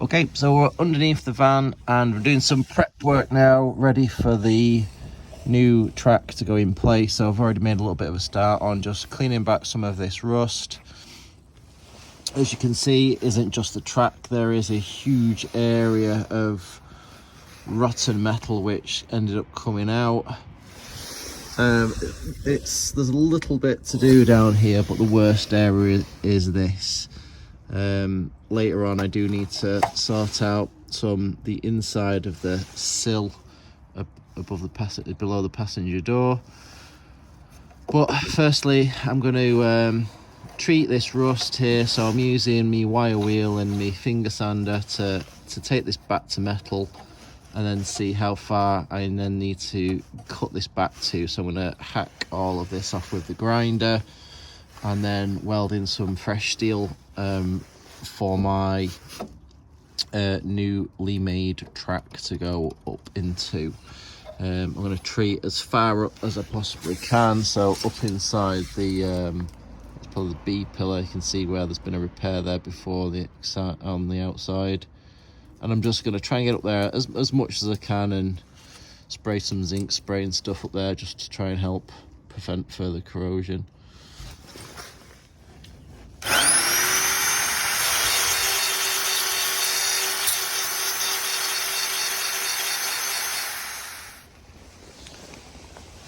Okay, so we're underneath the van and we're doing some prep work now, ready for the new track to go in place. So I've already made a little bit of a start on just cleaning back some of this rust. As you can see, isn't just the track, there is a huge area of rotten metal which ended up coming out. There's a little bit to do down here, but the worst area is this. Later on I do need to sort out the inside of the sill above the below the passenger door. But firstly, I'm going to treat this rust here, so I'm using my wire wheel and my finger sander to take this back to metal, and then see how far I then need to cut this back to. So I'm going to hack all of this off with the grinder and then weld in some fresh steel for my newly made track to go up into. I'm going to treat as far up as I possibly can, so up inside the it's probably the B pillar. You can see where there's been a repair there before on the outside, and I'm just going to try and get up there as much as I can and spray some zinc spray and stuff up there just to try and help prevent further corrosion.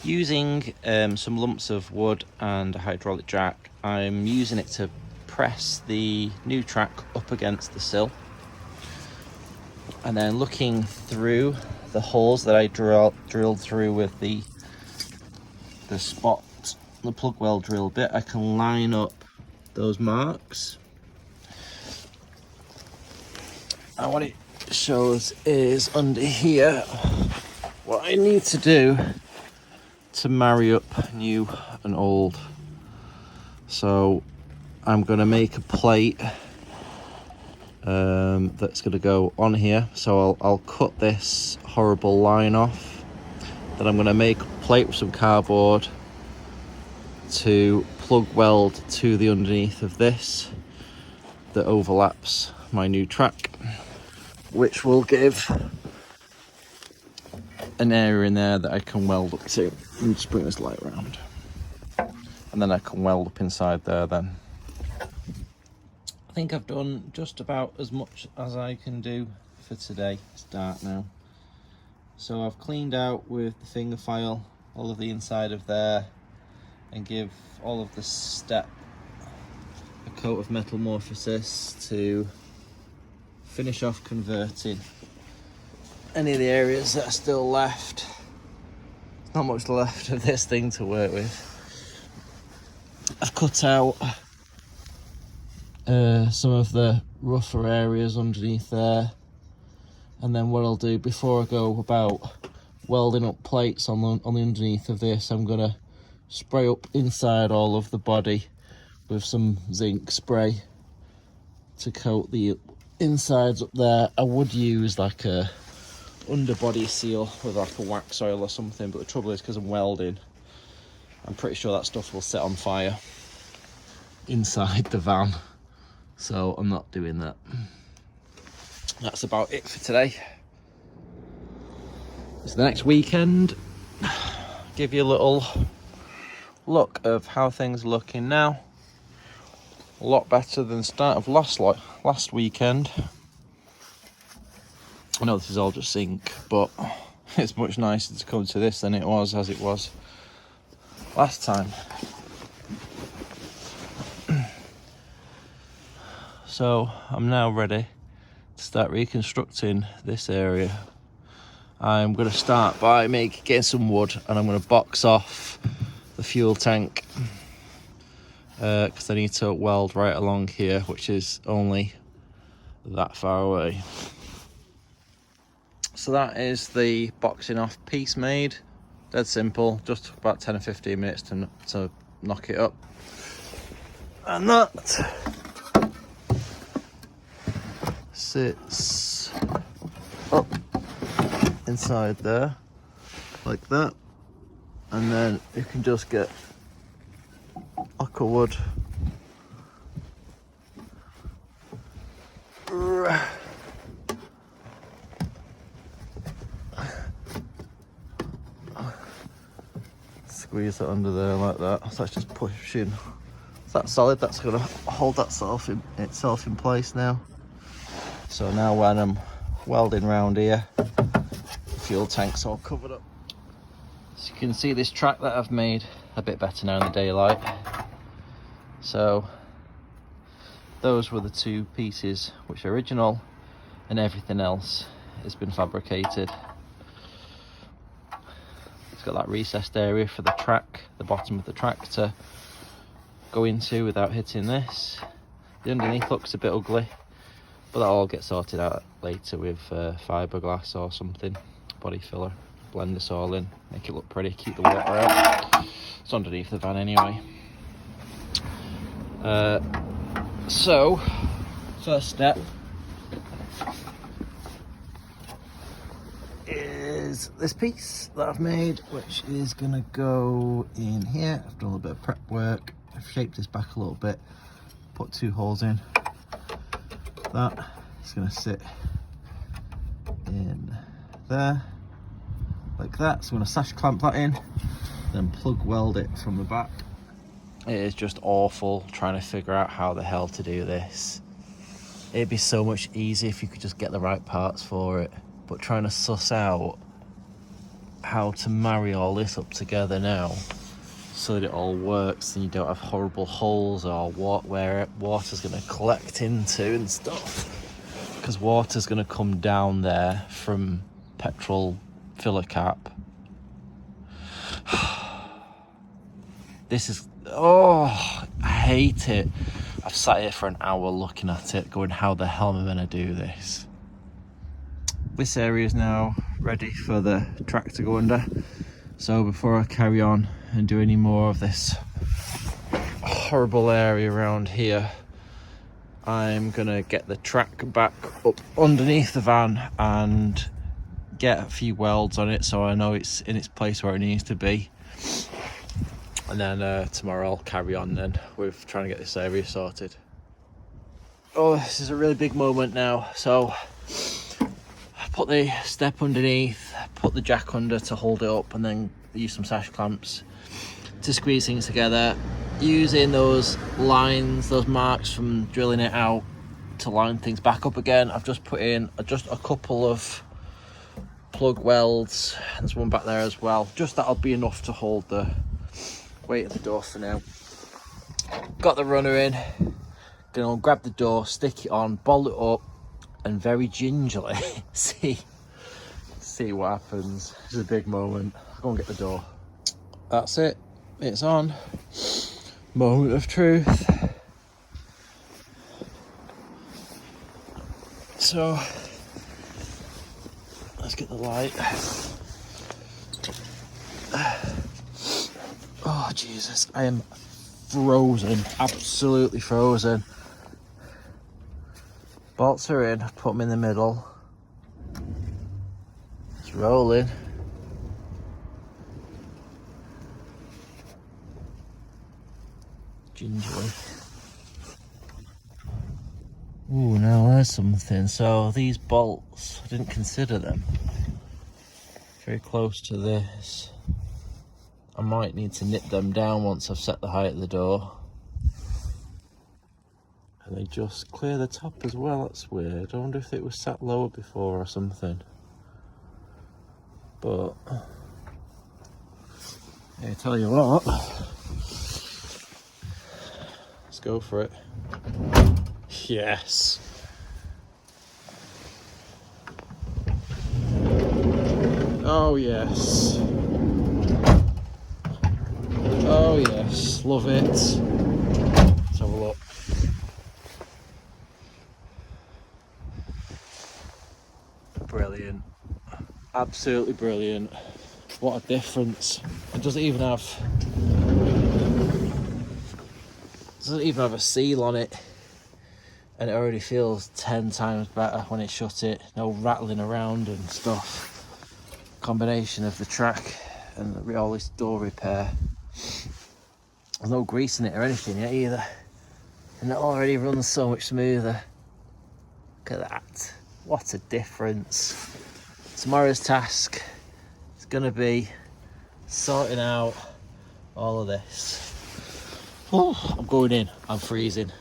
Using some lumps of wood and a hydraulic jack, I'm using it to press the new track up against the sill, and then looking through the holes that I drilled through with the plug weld drill bit, I can line up those marks. And what it shows is under here what I need to do to marry up new and old. So I'm going to make a plate that's going to go on here. So I'll cut this horrible line off. Then I'm going to make a plate with some cardboard to plug weld to the underneath of this that overlaps my new track, which will give an area in there that I can weld up to. Let me just bring this light around, and then I can weld up inside there then. I think I've done just about as much as I can do for today. It's dark now. So I've cleaned out with the finger file all of the inside of there and give all of the step a coat of metamorphosis to finish off converting any of the areas that are still left. There's not much left of this thing to work with. I've cut out some of the rougher areas underneath there, and then what I'll do before I go about welding up plates on the underneath of this, I'm going to spray up inside all of the body with some zinc spray to coat the insides up there. I would use like a underbody seal with like a wax oil or something, but the trouble is, because I'm welding, I'm pretty sure that stuff will set on fire inside the van, so I'm not doing that. That's about it for today. It's the next weekend. Give you a little look of how things are looking now. A lot better than the start of last weekend. I know this is all just zinc, but it's much nicer to come to this than it was last time. So I'm now ready to start reconstructing this area. I'm going to start by getting some wood, and I'm going to box off the fuel tank because I need to weld right along here, which is only that far away. So that is the boxing off piece made. Dead simple, just about 10 or 15 minutes to knock it up. And that sits up inside there like that, and then you can just get ocker wood squeeze that under there like that. So that's just pushing. That's solid. That's going to hold that itself in place now. So now when I'm welding round here, the fuel tank's all covered up. So you can see this track that I've made a bit better now in the daylight. So those were the two pieces which are original, and everything else has been fabricated. It's got that recessed area for the track, the bottom of the track to go into without hitting this. The underneath looks a bit ugly, but that'll all get sorted out later with fiberglass or something, body filler. Blend this all in, make it look pretty, keep the water out. It's underneath the van anyway. So, first step is this piece that I've made, which is gonna go in here. I've done a little bit of prep work. I've shaped this back a little bit, put 2 holes in. That is gonna sit in there, like that. So I'm gonna sash clamp that in, then plug weld it from the back. It is just awful trying to figure out how the hell to do this. It'd be so much easier if you could just get the right parts for it, but trying to suss out how to marry all this up together now so that it all works and you don't have horrible holes or where water's going to collect into and stuff, because water's going to come down there from petrol filler cap. This is, oh, I hate it. I've sat here for an hour looking at it, going, how the hell am I going to do this? This area is now ready for the track to go under. So before I carry on and do any more of this horrible area around here, I'm going to get the track back up underneath the van and get a few welds on it so I know it's in its place where it needs to be. And then tomorrow I'll carry on then with trying to get this area sorted. Oh, this is a really big moment now. So I put the step underneath, put the jack under to hold it up, and then use some sash clamps to squeeze things together. Using those lines, those marks from drilling it out to line things back up again. I've just put in just a couple of plug welds. There's one back there as well. Just that'll be enough to hold the weight of the door for now. Got the runner in, gonna grab the door, stick it on, bolt it up, and very gingerly see what happens. It's a big moment. I'll go and get the door. That's it, it's on. Moment of truth. So let's get the light. Oh Jesus, I am frozen, absolutely frozen. Bolts are in, I've put them in the middle. It's rolling. Gingerly. Ooh, now there's something. So these bolts, I didn't consider them. Very close to this. I might need to nip them down once I've set the height of the door. And they just clear the top as well, that's weird. I wonder if it was sat lower before or something. But, I tell you what, let's go for it. Yes. Oh yes. Oh yes, love it. Let's have a look. Brilliant. Absolutely brilliant. What a difference. It doesn't even have a seal on it, and it already feels 10 times better when it shut it. No rattling around and stuff. Combination of the track and all this door repair. There's no grease in it or anything yet either, and it already runs so much smoother. Look at that, what a difference. Tomorrow's task is going to be sorting out all of this. Oh, I'm going in. I'm freezing.